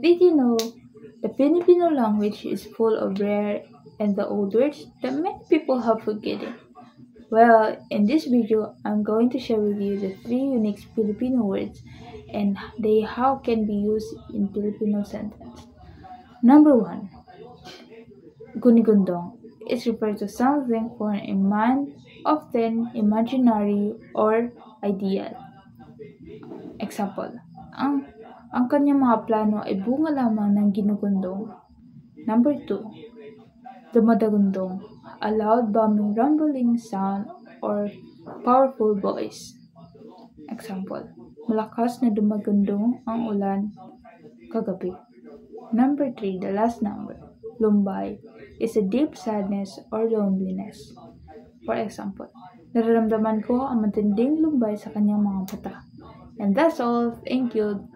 Did you know the Filipino language is full of rare and the old words that many people have forgotten? Well, in this video, I'm going to share with you the three unique Filipino words and they how can be used in Filipino sentence. Number one, gunigundong. It refers to something for a man, often imaginary or ideal. Example, ang kanyang mga plano ay bunga lamang ng ginugundong. Number 2, dumadagundong, a loud booming rumbling sound or powerful voice. Example, malakas na dumagundong ang ulan kagabi. Number 3, the last number, lumbay, is a deep sadness or loneliness. For example, nararamdaman ko ang matinding lumbay sa kanyang mga mata. And that's all. Thank you.